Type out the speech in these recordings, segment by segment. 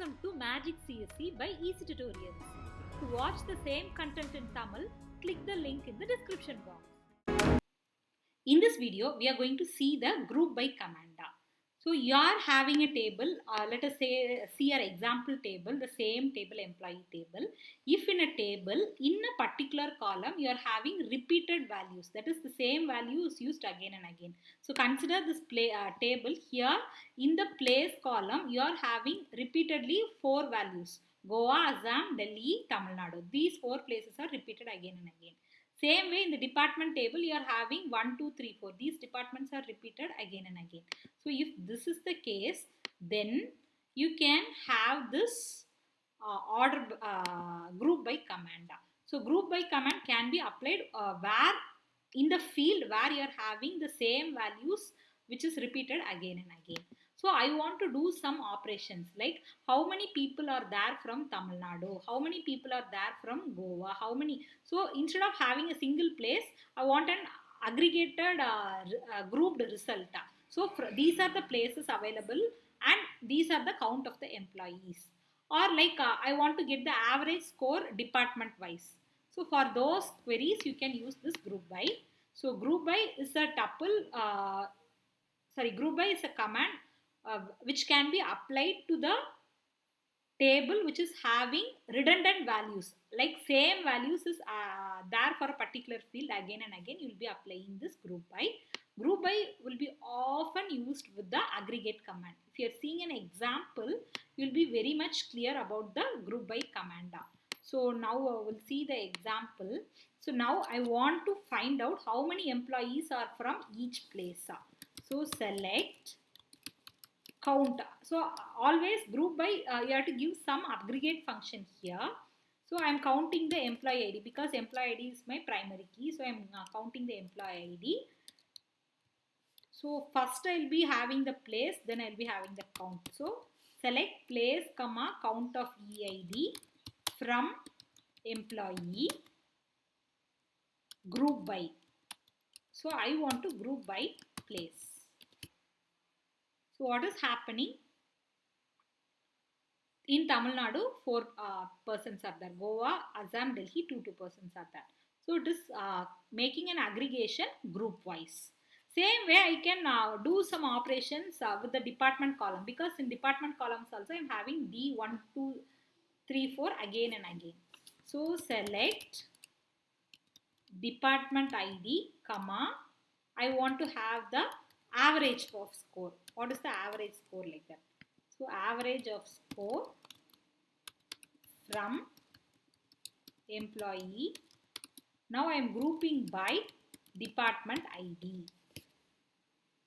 Welcome to Magic CSC by Eezytutorials. To watch the same content in Tamil, click the link in the description box. In this video, we are going to see the group by command. So you are having a table, let us say see our example table, the same table, employee table. If in a table, in a particular column, you are having repeated values, that is the same value is used again and again. So consider this table here. In the place column, you are having repeatedly 4 values. Goa, Assam, Delhi, Tamil Nadu. These 4 places are repeated again and again. Same way in the department table, you are having 1, 2, 3, 4. These departments are repeated again and again. So if this is the case, then you can have this group by command. So group by command can be applied where in the field where you are having the same values which is repeated again and again. So I want to do some operations like how many people are there from Tamil Nadu, how many people are there from Goa, how many. So instead of having a single place, I want an aggregated grouped result. So these are the places available and these are the count of the employees. Or like I want to get the average score department wise. So for those queries, you can use this group by. So group by is a tuple, group by is a command which can be applied to the table which is having redundant values, like same values is there for a particular field again and again. You will be applying this group by. Group by will be often used with the aggregate command. If you are seeing an example, you will be very much clear about the group by command. So now we'll see the example. So now I want to find out how many employees are from each place. So select count. So always group by you have to give some aggregate function here. So I am counting the employee ID because employee ID is my primary key. So I am counting the employee ID. So first I will be having the place, then I will be having the count. So select place, comma, count of EID from employee, group by. So I want to group by place. So what is happening? In Tamil Nadu, 4 persons are there. Goa, Assam, Delhi, 2 persons are there. So it is making an aggregation group wise. Same way I can do some operations with the department column, because in department columns also I am having D1, 2, 3, 4 again and again. So select department ID, comma, I want to have the average of score. What is the average score like that? So average of score from employee. Now I am grouping by department ID.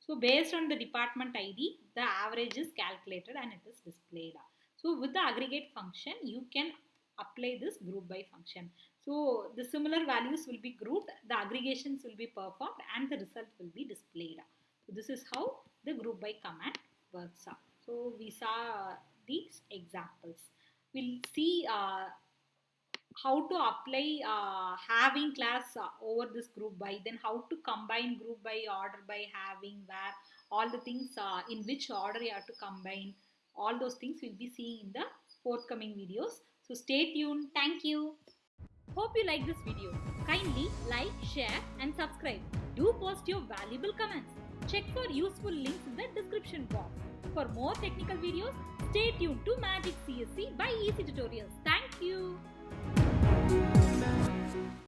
So based on the department ID, the average is calculated and it is displayed. So with the aggregate function, you can apply this group by function. So the similar values will be grouped, the aggregations will be performed and the result will be displayed. So this is how the group by command works out. So we saw these examples. We'll see how to apply having class over this group by, then how to combine group by, order by, having, where, all the things in which order you have to combine. All those things we'll be seeing in the forthcoming videos. So stay tuned. Thank you. Hope you like this video. Kindly like, share and subscribe. Do post your valuable comments. Check for useful links in the description box. For more technical videos, stay tuned to Magic CSC by Eezytutorials. Thank you.